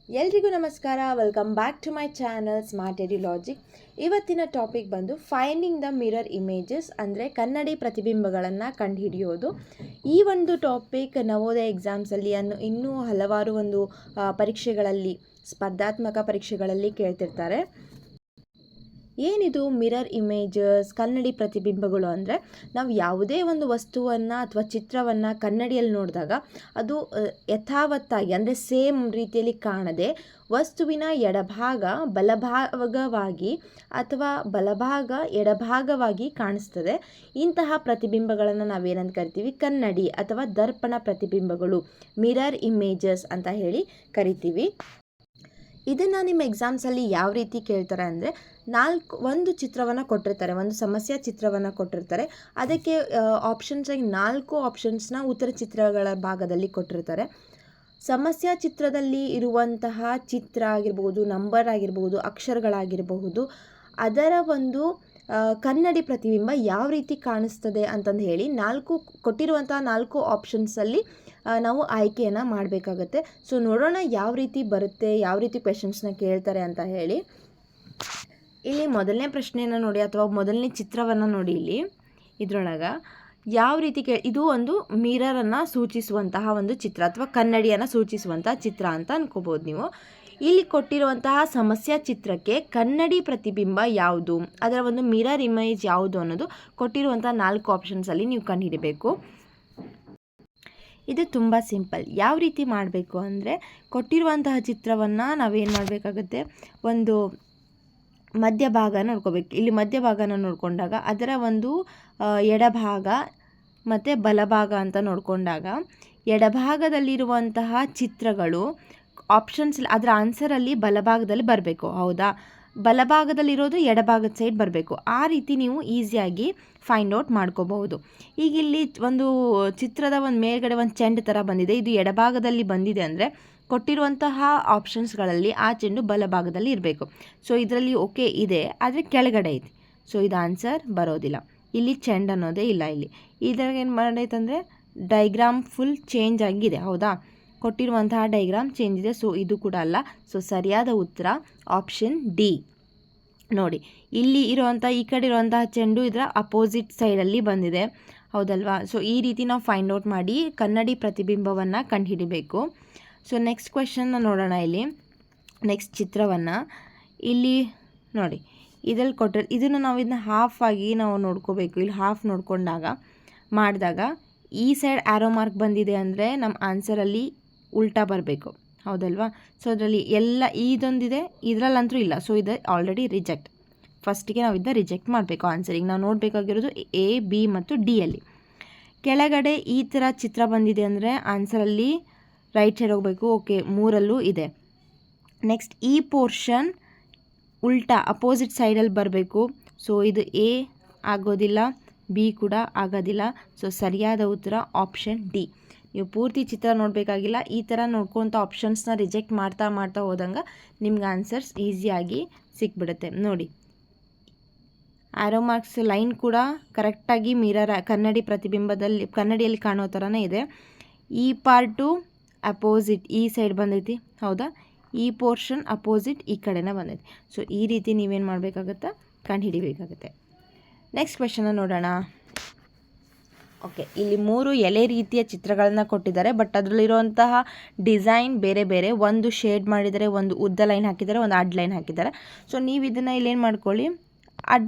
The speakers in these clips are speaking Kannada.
ಎಲ್ರಿಗೂ ನಮಸ್ಕಾರ. Welcome back to my channel smart AD logic. ಇವತ್ತಿನ ಟಾಪಿಕ್ ಬಂದು ಫೈಂಡಿಂಗ್ ದ ಮಿರರ್ ಇಮೇಜಸ್, ಅಂದರೆ ಕನ್ನಡಿ ಪ್ರತಿಬಿಂಬಗಳನ್ನು ಕಂಡುಹಿಡಿಯೋದು. ಈ ಒಂದು ಟಾಪಿಕ್ ನವೋದಯ ಎಕ್ಸಾಮ್ಸಲ್ಲಿ ಇನ್ನೂ ಹಲವಾರು ಪರೀಕ್ಷೆಗಳಲ್ಲಿ, ಸ್ಪರ್ಧಾತ್ಮಕ ಪರೀಕ್ಷೆಗಳಲ್ಲಿ ಕೇಳ್ತಿರ್ತಾರೆ. ಏನಿದು ಮಿರರ್ ಇಮೇಜಸ್, ಕನ್ನಡಿ ಪ್ರತಿಬಿಂಬಗಳು ಅಂದರೆ ನಾವು ಯಾವುದೇ ಒಂದು ವಸ್ತುವನ್ನು ಅಥವಾ ಚಿತ್ರವನ್ನು ಕನ್ನಡಿಯಲ್ಲಿ ನೋಡಿದಾಗ ಅದು ಯಥಾವತ್ತಾಗಿ, ಅಂದರೆ ಸೇಮ್ ರೀತಿಯಲ್ಲಿ ಕಾಣದೆ ವಸ್ತುವಿನ ಎಡಭಾಗ ಬಲಭಾಗವಾಗಿ ಅಥವಾ ಬಲಭಾಗ ಎಡಭಾಗವಾಗಿ ಕಾಣಿಸ್ತದೆ. ಇಂತಹ ಪ್ರತಿಬಿಂಬಗಳನ್ನು ನಾವೇನಂತ ಕರಿತೀವಿ? ಕನ್ನಡಿ ಅಥವಾ ದರ್ಪಣ ಪ್ರತಿಬಿಂಬಗಳು, ಮಿರರ್ ಇಮೇಜಸ್ ಅಂತ ಹೇಳಿ ಕರಿತೀವಿ. ಇದನ್ನು ನಿಮ್ಮ ಎಕ್ಸಾಮ್ಸಲ್ಲಿ ಯಾವ ರೀತಿ ಕೇಳ್ತಾರೆ ಅಂದರೆ, ಒಂದು ಚಿತ್ರವನ್ನು ಕೊಟ್ಟಿರ್ತಾರೆ, ಒಂದು ಸಮಸ್ಯೆ ಚಿತ್ರವನ್ನು ಕೊಟ್ಟಿರ್ತಾರೆ. ಅದಕ್ಕೆ ಆಪ್ಷನ್ಸಾಗಿ 4 ಆಪ್ಷನ್ಸ್ನ ಉತ್ತರ ಚಿತ್ರಗಳ ಭಾಗದಲ್ಲಿ ಕೊಟ್ಟಿರ್ತಾರೆ. ಸಮಸ್ಯೆ ಚಿತ್ರದಲ್ಲಿ ಇರುವಂತಹ ಚಿತ್ರ ಆಗಿರ್ಬೋದು, ನಂಬರ್ ಆಗಿರ್ಬೋದು, ಅಕ್ಷರಗಳಾಗಿರಬಹುದು, ಅದರ ಕನ್ನಡಿ ಪ್ರತಿಬಿಂಬ ಯಾವ ರೀತಿ ಕಾಣಿಸ್ತದೆ ಅಂತಂದು ಹೇಳಿ ಕೊಟ್ಟಿರುವಂತಹ 4 ಆಪ್ಷನ್ಸಲ್ಲಿ ನಾವು ಆಯ್ಕೆಯನ್ನು ಮಾಡಬೇಕಾಗತ್ತೆ. ಸೊ ನೋಡೋಣ ಯಾವ ರೀತಿ ಬರುತ್ತೆ, ಯಾವ ರೀತಿ ಕ್ವೆಶನ್ಸ್ನ ಕೇಳ್ತಾರೆ ಅಂತ ಹೇಳಿ. ಇಲ್ಲಿ ಮೊದಲನೇ ಪ್ರಶ್ನೆಯನ್ನು ನೋಡಿ, ಅಥವಾ ಮೊದಲನೇ ಚಿತ್ರವನ್ನು ನೋಡಿ. ಇಲ್ಲಿ ಇದರೊಳಗೆ ಯಾವ ರೀತಿ ಇದು ಒಂದು ಮಿರರನ್ನು ಸೂಚಿಸುವಂತಹ ಒಂದು ಚಿತ್ರ, ಅಥವಾ ಕನ್ನಡಿಯನ್ನು ಸೂಚಿಸುವಂತಹ ಚಿತ್ರ ಅಂತ ಅನ್ಕೋಬೋದು ನೀವು. ಇಲ್ಲಿ ಕೊಟ್ಟಿರುವಂತಹ ಸಮಸ್ಯೆ ಚಿತ್ರಕ್ಕೆ ಕನ್ನಡಿ ಪ್ರತಿಬಿಂಬ ಯಾವುದು, ಅದರ ಮಿರರ್ ಇಮೇಜ್ ಯಾವುದು ಅನ್ನೋದು ಕೊಟ್ಟಿರುವಂತಹ 4 ಆಪ್ಷನ್ಸಲ್ಲಿ ನೀವು ಕಂಡುಹಿಡಬೇಕು. ಇದು ತುಂಬ ಸಿಂಪಲ್. ಯಾವ ರೀತಿ ಮಾಡಬೇಕು ಅಂದರೆ, ಕೊಟ್ಟಿರುವಂತಹ ಚಿತ್ರವನ್ನು ನಾವೇನು ಮಾಡಬೇಕಾಗುತ್ತೆ, ಒಂದು ಮಧ್ಯಭಾಗ ನೋಡ್ಕೋಬೇಕು. ಇಲ್ಲಿ ಮಧ್ಯಭಾಗನ ನೋಡಿಕೊಂಡಾಗ ಅದರ ಎಡಭಾಗ ಮತ್ತು ಬಲಭಾಗ ಅಂತ ನೋಡಿಕೊಂಡಾಗ ಎಡಭಾಗದಲ್ಲಿರುವಂತಹ ಚಿತ್ರಗಳು ಆಪ್ಷನ್ಸ್, ಅದರ ಆನ್ಸರಲ್ಲಿ ಬಲಭಾಗದಲ್ಲಿ ಬರಬೇಕು. ಹೌದಾ? ಬಲಭಾಗದಲ್ಲಿರೋದು ಎಡಭಾಗದ ಸೈಡ್ ಬರಬೇಕು. ಆ ರೀತಿ ನೀವು ಈಸಿಯಾಗಿ ಫೈಂಡ್ ಔಟ್ ಮಾಡ್ಕೋಬಹುದು. ಈಗ ಇಲ್ಲಿ ಚಿತ್ರದ ಮೇಲ್ಗಡೆ ಚೆಂಡು ಥರ ಬಂದಿದೆ. ಇದು ಎಡಭಾಗದಲ್ಲಿ ಬಂದಿದೆ ಅಂದರೆ ಕೊಟ್ಟಿರುವಂತಹ ಆಪ್ಷನ್ಸ್ಗಳಲ್ಲಿ ಆ ಚೆಂಡು ಬಲಭಾಗದಲ್ಲಿ ಇರಬೇಕು. ಸೊ ಇದರಲ್ಲಿ ಓಕೆ ಇದೆ, ಆದರೆ ಕೆಳಗಡೆ ಇದೆ. ಸೊ ಇದು ಆನ್ಸರ್ ಬರೋದಿಲ್ಲ. ಇಲ್ಲಿ ಚೆಂಡು ಅನ್ನೋದೇ ಇಲ್ಲ. ಇದ್ರಾಗ ಏನು ಮಾಡೈತಂದರೆ ಡೈಗ್ರಾಮ್ ಫುಲ್ ಚೇಂಜ್ ಆಗಿದೆ. ಹೌದಾ? ಕೊಟ್ಟಿರುವಂತಹ ಡೈಗ್ರಾಮ್ ಚೇಂಜ್ ಇದೆ. ಸೊ ಇದು ಕೂಡ ಅಲ್ಲ. ಸೊ ಸರಿಯಾದ ಉತ್ತರ ಆಪ್ಷನ್ ಡಿ. ನೋಡಿ, ಇಲ್ಲಿ ಈ ಕಡೆ ಇರುವಂತಹ ಚೆಂಡು ಇದರ ಅಪೋಸಿಟ್ ಸೈಡಲ್ಲಿ ಬಂದಿದೆ. ಹೌದಲ್ವಾ? ಸೊ ಈ ರೀತಿ ನಾವು ಫೈಂಡ್ ಔಟ್ ಮಾಡಿ ಕನ್ನಡಿ ಪ್ರತಿಬಿಂಬವನ್ನು ಕಂಡುಹಿಡಿಬೇಕು. ಸೊ ನೆಕ್ಸ್ಟ್ ಕ್ವೆಶನ್ನ ನೋಡೋಣ. ಇಲ್ಲಿ ನೆಕ್ಸ್ಟ್ ಚಿತ್ರವನ್ನು ಇಲ್ಲಿ ನೋಡಿ, ಇದರಲ್ಲಿ ಕೊಟ್ಟರೆ ಇದನ್ನು ಹಾಫ್ ಆಗಿ ನಾವು ನೋಡ್ಕೋಬೇಕು. ಇಲ್ಲಿ ಹಾಫ್ ನೋಡಿಕೊಂಡಾಗ ಮಾಡಿದಾಗ ಈ ಸೈಡ್ ಆ್ಯರೋ ಮಾರ್ಕ್ ಬಂದಿದೆ ಅಂದರೆ ನಮ್ಮ ಆನ್ಸರಲ್ಲಿ ಉಲ್ಟಾ ಬರಬೇಕು. ಹೌದಲ್ವಾ? ಸೊ ಅದರಲ್ಲಿ ಎಲ್ಲ ಇದೊಂದಿದೆ, ಇದರಲ್ಲಂತೂ ಇಲ್ಲ. ಸೊ ಇದು ಆಲ್ರೆಡಿ ರಿಜೆಕ್ಟ್. ಫಸ್ಟಿಗೆ ನಾವು ಇದನ್ನ ರಿಜೆಕ್ಟ್ ಮಾಡಬೇಕು ಆನ್ಸರಿಗೆ. ನಾವು ನೋಡಬೇಕಾಗಿರೋದು ಎ, ಬಿ ಮತ್ತು ಡಿಯಲ್ಲಿ. ಕೆಳಗಡೆ ಈ ಥರ ಚಿತ್ರ ಬಂದಿದೆ ಅಂದರೆ ಆನ್ಸರಲ್ಲಿ ರೈಟ್ ಸೈಡ್ ಹೋಗಬೇಕು. ಓಕೆ, 3ರಲ್ಲೂ ಇದೆ. ನೆಕ್ಸ್ಟ್ ಈ ಪೋರ್ಷನ್ ಉಲ್ಟಾ ಅಪೋಸಿಟ್ ಸೈಡಲ್ಲಿ ಬರಬೇಕು. ಸೊ ಇದು ಎ ಆಗೋದಿಲ್ಲ, ಬಿ ಕೂಡ ಆಗೋದಿಲ್ಲ. ಸೊ ಸರಿಯಾದ ಉತ್ತರ ಆಪ್ಷನ್ ಡಿ. ನೀವು ಪೂರ್ತಿ ಚಿತ್ರ ನೋಡಬೇಕಾಗಿಲ್ಲ. ಈ ಥರ ನೋಡ್ಕೊತ ಆಪ್ಷನ್ಸ್ನ ರಿಜೆಕ್ಟ್ ಮಾಡ್ತಾ ಹೋದಂಗೆ ನಿಮ್ಗೆ ಆನ್ಸರ್ಸ್ ಈಸಿಯಾಗಿ ಸಿಕ್ಬಿಡುತ್ತೆ. ನೋಡಿ, ಆ್ಯರೋ ಮಾರ್ಕ್ಸ್ ಲೈನ್ ಕೂಡ ಕರೆಕ್ಟಾಗಿ ಕನ್ನಡಿ ಕನ್ನಡಿಯಲ್ಲಿ ಕಾಣೋ ಥರನೇ ಇದೆ. ಈ ಪಾರ್ಟು ಅಪೋಸಿಟ್ ಈ ಸೈಡ್ ಬಂದೈತಿ. ಹೌದಾ? ಈ ಪೋರ್ಷನ್ ಅಪೋಸಿಟ್ ಈ ಕಡೆನೇ ಬಂದೈತಿ. ಸೊ ಈ ರೀತಿ ನೀವೇನು ಮಾಡಬೇಕಾಗುತ್ತೆ? ಕಂಡುಹಿಡಿಬೇಕಾಗುತ್ತೆ. ನೆಕ್ಸ್ಟ್ ಕ್ವೆಶನ್ನ ನೋಡೋಣ. ಓಕೆ, ಇಲ್ಲಿ 3 ಎಲೆ ರೀತಿಯ ಚಿತ್ರಗಳನ್ನು ಕೊಟ್ಟಿದ್ದಾರೆ. ಬಟ್ ಅದರಲ್ಲಿರುವಂತಹ ಡಿಸೈನ್ ಬೇರೆ ಬೇರೆ. ಒಂದು ಶೇಡ್ ಮಾಡಿದ್ದಾರೆ, ಒಂದು ಉದ್ದ ಲೈನ್ ಹಾಕಿದ್ದಾರೆ, ಒಂದು ಅಡ್ಡ ಲೈನ್ ಹಾಕಿದ್ದಾರೆ. ಸೊ ನೀವು ಇದನ್ನು ಇಲ್ಲೇನು ಮಾಡ್ಕೊಳ್ಳಿ,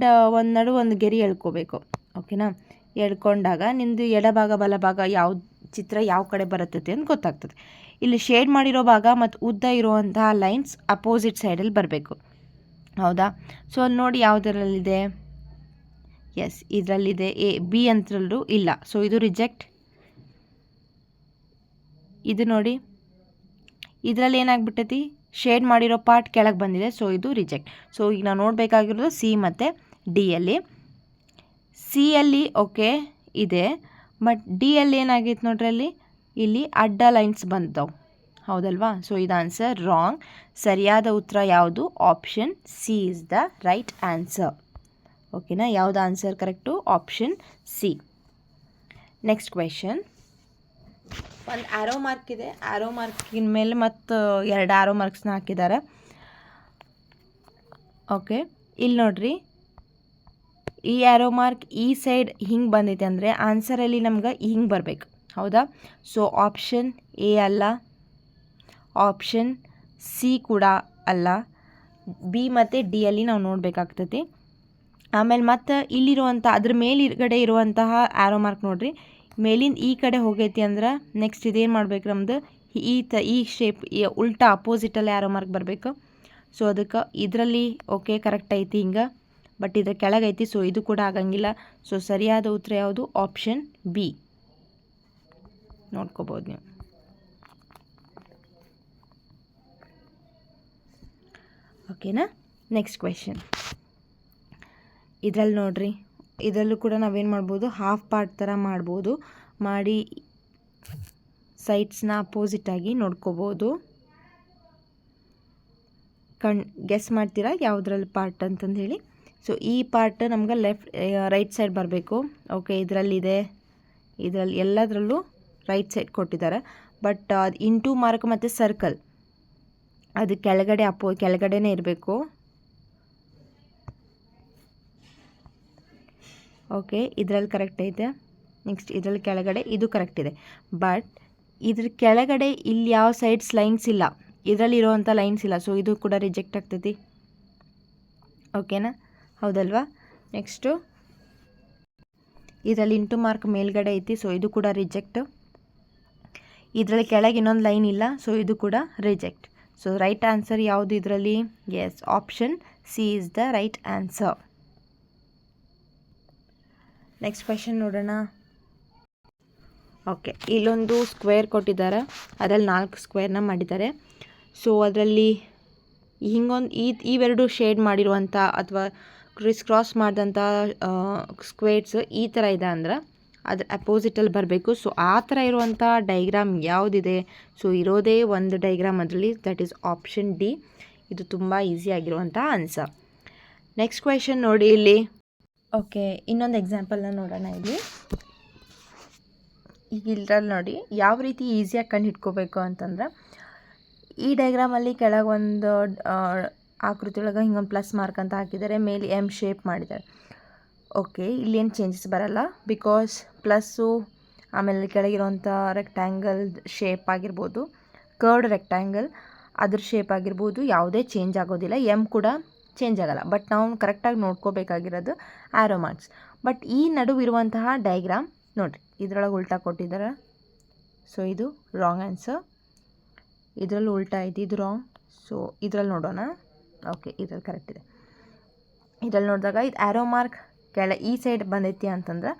ಒಂದು ಗೆರೆ ಎಳ್ಕೋಬೇಕು. ಓಕೆನಾ? ಎಳ್ಕೊಂಡಾಗ ನಿಮ್ಮದು ಎಡಭಾಗ ಬಲಭಾಗ ಚಿತ್ರ ಯಾವ ಕಡೆ ಬರುತ್ತದೆ ಅಂತ ಗೊತ್ತಾಗ್ತದೆ. ಇಲ್ಲಿ ಶೇಡ್ ಮಾಡಿರೋ ಭಾಗ ಮತ್ತು ಉದ್ದ ಇರುವಂತಹ ಲೈನ್ಸ್ ಅಪೋಸಿಟ್ ಸೈಡಲ್ಲಿ ಬರಬೇಕು. ಹೌದಾ? ಸೊ ಅಲ್ಲಿ ನೋಡಿ ಯಾವುದರಲ್ಲಿದೆ. ಎಸ್, ಇದರಲ್ಲಿದೆ. ಎ, ಬಿ ಅಂತರಲ್ಲೂ ಇಲ್ಲ. ಸೊ ಇದು ರಿಜೆಕ್ಟ್. ಇದು ನೋಡಿ, ಇದರಲ್ಲಿ ಏನಾಗ್ಬಿಟ್ಟೈತಿ, ಶೇಡ್ ಮಾಡಿರೋ ಪಾರ್ಟ್ ಕೆಳಗೆ ಬಂದಿದೆ. ಸೊ ಇದು ರಿಜೆಕ್ಟ್. ಸೊ ಈಗ ನಾವು ನೋಡಬೇಕಾಗಿರೋದು ಸಿ ಮತ್ತು ಡಿಯಲ್ಲಿ. ಸಿಯಲ್ಲಿ ಓಕೆ ಇದೆ, ಬಟ್ ಡಿಯಲ್ಲಿ ಏನಾಗಿತ್ತು ನೋಡ್ರಿ, ಇಲ್ಲಿ ಅಡ್ಡ ಲೈನ್ಸ್ ಬಂದವು. ಹೌದಲ್ವಾ? ಸೊ ಇದು ಆನ್ಸರ್ ರಾಂಗ್. ಸರಿಯಾದ ಉತ್ತರ ಯಾವುದು? Option C is the right answer. ಓಕೆನಾ? ಯಾವುದು answer correct? Option C. Next question. ಒಂದು ಆರೋ ಮಾರ್ಕ್ ಇದೆ, ಆರೋ ಮಾರ್ಕಿನ ಮೇಲೆ ಮತ್ತು 2 ಆರೋ ಮಾರ್ಕ್ಸ್ನ ಹಾಕಿದ್ದಾರೆ. ಓಕೆ, ಇಲ್ಲಿ ನೋಡ್ರಿ, ಈ ಆರೋ ಮಾರ್ಕ್ ಈ ಸೈಡ್ ಹಿಂಗೆ ಬಂದೈತೆ ಅಂದರೆ ಆನ್ಸರಲ್ಲಿ ನಮ್ಗೆ ಹಿಂಗೆ ಬರಬೇಕು, ಹೌದಾ? ಸೊ ಆಪ್ಷನ್ ಎ ಅಲ್ಲ, ಆಪ್ಷನ್ ಸಿ ಕೂಡ ಅಲ್ಲ, ಬಿ ಮತ್ತು ಡಿ ಅಲ್ಲಿ ನಾವು ನೋಡಬೇಕಾಗ್ತೈತಿ. ಆಮೇಲೆ ಮತ್ತು ಇಲ್ಲಿರುವಂಥ ಅದ್ರ ಮೇಲ್ಗಡೆ ಇರುವಂತಹ ಆರೋ ಮಾರ್ಕ್ ನೋಡಿರಿ, ಮೇಲಿಂದ ಈ ಕಡೆ ಹೋಗೈತಿ ಅಂದ್ರೆ ನೆಕ್ಸ್ಟ್ ಇದೇನು ಮಾಡ್ಬೇಕು, ನಮ್ಮದು ಈ ಶೇಪ್ ಉಲ್ಟಾ ಅಪೋಸಿಟಲ್ಲಿ ಆರೋ ಮಾರ್ಕ್ ಬರಬೇಕು. ಸೊ ಅದಕ್ಕೆ ಇದರಲ್ಲಿ ಓಕೆ ಕರೆಕ್ಟ್ ಐತಿ ಹಿಂಗೆ, ಬಟ್ ಇದ್ರ ಕೆಳಗೈತಿ, ಸೊ ಇದು ಕೂಡ ಆಗಂಗಿಲ್ಲ. ಸೊ ಸರಿಯಾದ ಉತ್ತರ ಯಾವುದು? Option B. ನೋಡ್ಕೋಬೋದು ನೀವು. ಓಕೆನಾ? Next question. ಇದರಲ್ಲಿ ನೋಡ್ರಿ, ಇದರಲ್ಲೂ ಕೂಡ ನಾವೇನು ಮಾಡ್ಬೋದು, ಹಾಫ್ ಪಾರ್ಟ್ ಥರ ಮಾಡ್ಬೋದು, ಮಾಡಿ ಸೈಡ್ಸ್ನ ಅಪೋಸಿಟಾಗಿ ನೋಡ್ಕೋಬೋದು. ಗೆಸ್ ಮಾಡ್ತೀರಾ ಯಾವುದ್ರಲ್ಲಿ ಪಾರ್ಟ್ ಅಂತಂದು ಹೇಳಿ. ಸೊ ಈ ಪಾರ್ಟ್ ನಮ್ಗೆ ರೈಟ್ ಸೈಡ್ ಬರಬೇಕು. ಓಕೆ, ಇದರಲ್ಲಿದೆ, ಇದರಲ್ಲಿ ಎಲ್ಲದರಲ್ಲೂ ರೈಟ್ ಸೈಡ್ ಕೊಟ್ಟಿದ್ದಾರೆ. ಬಟ್ ಅದು ಇಂಟು ಮಾರ್ಕ್ ಮತ್ತು ಸರ್ಕಲ್ ಅದು ಕೆಳಗಡೆನೇ ಇರಬೇಕು. ಓಕೆ, ಇದರಲ್ಲಿ ಕರೆಕ್ಟ್ ಐತೆ. ನೆಕ್ಸ್ಟ್ ಇದರಲ್ಲಿ ಕೆಳಗಡೆ ಇದು ಕರೆಕ್ಟ್ ಇದೆ. ಬಟ್ ಇದ್ರ ಕೆಳಗಡೆ ಇಲ್ಲಿ ಯಾವ ಸೈಡ್ಸ್ ಲೈನ್ಸ್ ಇಲ್ಲ, ಇದರಲ್ಲಿ ಇರೋವಂಥ ಲೈನ್ಸ್ ಇಲ್ಲ. ಸೊ ಇದು ಕೂಡ ರಿಜೆಕ್ಟ್ ಆಗ್ತೈತಿ. ಓಕೆನಾ? ಹೌದಲ್ವಾ? ನೆಕ್ಸ್ಟು ಇದರಲ್ಲಿ ಇಂಟು ಮಾರ್ಕ್ ಮೇಲ್ಗಡೆ ಐತಿ, ಸೊ ಇದು ಕೂಡ ರಿಜೆಕ್ಟ್. ಇದರಲ್ಲಿ ಕೆಳಗೆ ಇನ್ನೊಂದು ಲೈನ್ ಇಲ್ಲ, ಸೊ ಇದು ಕೂಡ ರಿಜೆಕ್ಟ್. ಸೊ ರೈಟ್ ಆನ್ಸರ್ ಯಾವುದು ಇದರಲ್ಲಿ? Yes, option C is the right answer. Next question ನೋಡೋಣ. ಓಕೆ, ಇಲ್ಲೊಂದು ಸ್ಕ್ವೇರ್ ಕೊಟ್ಟಿದ್ದಾರೆ, ಅದರಲ್ಲಿ 4 ಸ್ಕ್ವೇರ್ನ ಮಾಡಿದ್ದಾರೆ. ಸೊ ಅದರಲ್ಲಿ ಹಿಂಗೊಂದು ಇವೆರಡು ಶೇಡ್ ಮಾಡಿರುವಂಥ ಅಥವಾ ಕ್ರಾಸ್ ಮಾಡಿದಂಥ ಸ್ಕ್ವೇರ್ಸ್ ಈ ಥರ ಇದೆ ಅಂದ್ರೆ ಅದ್ರ ಅಪೋಸಿಟಲ್ಲಿ ಬರಬೇಕು. ಸೊ ಆ ಥರ ಇರುವಂಥ ಡೈಗ್ರಾಮ್ ಯಾವುದಿದೆ? ಸೊ ಇರೋದೇ ಒಂದು ಡೈಗ್ರಾಮ್ ಅದರಲ್ಲಿ, ದಟ್ ಈಸ್ ಆಪ್ಷನ್ ಡಿ. ಇದು ತುಂಬ ಈಸಿಯಾಗಿರುವಂಥ ಆನ್ಸರ್. ನೆಕ್ಸ್ಟ್ ಕ್ವೆಶನ್ ನೋಡಿ ಇಲ್ಲಿ. ಓಕೆ, ಇನ್ನೊಂದು ಎಕ್ಸಾಂಪಲ್ನ ನೋಡೋಣ ಇಲ್ಲಿ. ಈಗ ಇದ್ರಲ್ಲಿ ನೋಡಿ ಯಾವ ರೀತಿ ಈಸಿಯಾಗಿ ಕಂಡು ಹಿಡ್ಕೋಬೇಕು ಅಂತಂದ್ರೆ, ಈ ಡೈಗ್ರಾಮಲ್ಲಿ ಕೆಳಗೊಂದು ಆಕೃತಿ ಒಳಗೆ ಹಿಂಗೊಂದು ಪ್ಲಸ್ ಮಾರ್ಕ್ ಅಂತ ಹಾಕಿದ್ದಾರೆ, ಮೇಲೆ ಎಮ್ ಶೇಪ್ ಮಾಡಿದ್ದಾರೆ. ಓಕೆ, ಇಲ್ಲೇನು ಚೇಂಜಸ್ ಬರಲ್ಲ, ಬಿಕಾಸ್ ಪ್ಲಸ್ಸು ಆಮೇಲೆ ಕೆಳಗಿರುವಂಥ ರೆಕ್ಟ್ಯಾಂಗಲ್ ಶೇಪ್ ಆಗಿರ್ಬೋದು, ಕರ್ಡ್ ರೆಕ್ಟ್ಯಾಂಗಲ್ ಅದ್ರ ಶೇಪ್ ಆಗಿರ್ಬೋದು, ಯಾವುದೇ ಚೇಂಜ್ ಆಗೋದಿಲ್ಲ. ಎಮ್ ಕೂಡ ಚೇಂಜ್ ಆಗಲ್ಲ. ಬಟ್ ನಾವು ಕರೆಕ್ಟಾಗಿ ನೋಡ್ಕೋಬೇಕಾಗಿರೋದು ಆ್ಯರೋ ಮಾರ್ಕ್ಸ್. ಬಟ್ ಈ ನಡುವಿರುವಂತಹ ಡೈಗ್ರಾಮ್ ನೋಡಿರಿ, ಇದರೊಳಗೆ ಉಲ್ಟಾ ಕೊಟ್ಟಿದ್ದಾರೆ. ಸೊ ಇದು ರಾಂಗ್ ಆನ್ಸರ್. ಇದರಲ್ಲಿ ಉಲ್ಟಾ ಐತಿ, ಇದು ರಾಂಗ್. ಸೊ ಇದರಲ್ಲಿ ನೋಡೋಣ. ಓಕೆ, ಇದರಲ್ಲಿ ಕರೆಕ್ಟ್ ಇದೆ. ಇದರಲ್ಲಿ ನೋಡಿದಾಗ ಇದು ಆ್ಯರೋ ಮಾರ್ಕ್ ಈ ಸೈಡ್ ಬಂದೈತಿ ಅಂತಂದ್ರೆ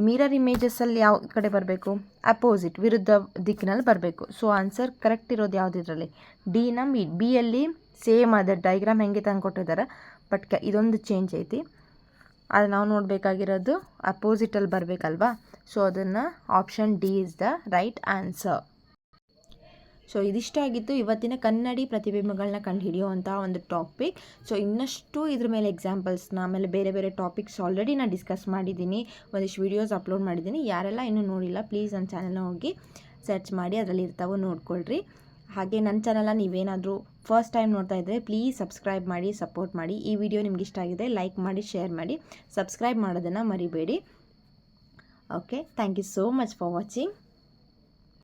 ಮಿರರ್ ಇಮೇಜಸ್ಸಲ್ಲಿ ಯಾವ ಕಡೆ ಬರಬೇಕು? ಅಪೋಸಿಟ್, ವಿರುದ್ಧ ದಿಕ್ಕಿನಲ್ಲಿ ಬರಬೇಕು. ಸೊ ಆನ್ಸರ್ ಕರೆಕ್ಟ್ ಇರೋದು ಯಾವುದು ಇದರಲ್ಲಿ? ಡಿನ ಬಿಯಲ್ಲಿ ಸೇಮ್ ಅದೇ ಡೈಗ್ರಾಮ್ ಹೆಂಗೆ ತಂದು ಕೊಟ್ಟಿದ್ದಾರೆ, ಬಟ್ ಇದೊಂದು ಚೇಂಜ್ ಐತಿ. ಅದು ನಾವು ನೋಡಬೇಕಾಗಿರೋದು ಅಪೋಸಿಟಲ್ಲಿ ಬರಬೇಕಲ್ವಾ? ಸೊ ಅದನ್ನು option D is the right answer. So ಇದಿಷ್ಟಾಗಿತ್ತು ಇವತ್ತಿನ ಕನ್ನಡಿ ಪ್ರತಿಬಿಂಬಗಳನ್ನ ಕಂಡುಹಿಡಿಯುವಂಥ ಒಂದು ಟಾಪಿಕ್. ಸೊ ಇನ್ನಷ್ಟು ಇದ್ರ ಮೇಲೆ ಎಕ್ಸಾಂಪಲ್ಸ್ನ ಆಮೇಲೆ ಬೇರೆ ಬೇರೆ ಟಾಪಿಕ್ಸ್ ಆಲ್ರೆಡಿ ನಾನು ಡಿಸ್ಕಸ್ ಮಾಡಿದ್ದೀನಿ, ಒಂದಿಷ್ಟು ವೀಡಿಯೋಸ್ ಅಪ್ಲೋಡ್ ಮಾಡಿದ್ದೀನಿ. ಯಾರೆಲ್ಲ ಇನ್ನೂ ನೋಡಿಲ್ಲ ಪ್ಲೀಸ್ ನನ್ನ ಚಾನಲ್ನ ಹೋಗಿ ಸರ್ಚ್ ಮಾಡಿ, ಅದರಲ್ಲಿ ಇರ್ತಾವೆ ನೋಡ್ಕೊಳ್ರಿ. ಹಾಗೆ ನನ್ನ ಚಾನಲ್ನ ನೀವೇನಾದರೂ ಫಸ್ಟ್ ಟೈಮ್ ನೋಡ್ತಾ ಇದ್ದರೆ ಪ್ಲೀಸ್ ಸಬ್ಸ್ಕ್ರೈಬ್ ಮಾಡಿ, ಸಪೋರ್ಟ್ ಮಾಡಿ. ಈ ವಿಡಿಯೋ ನಿಮ್ಗೆ ಇಷ್ಟ ಆಗಿದೆ ಲೈಕ್ ಮಾಡಿ, ಶೇರ್ ಮಾಡಿ, ಸಬ್ಸ್ಕ್ರೈಬ್ ಮಾಡೋದನ್ನು ಮರಿಬೇಡಿ. Okay, thank you so much for watching.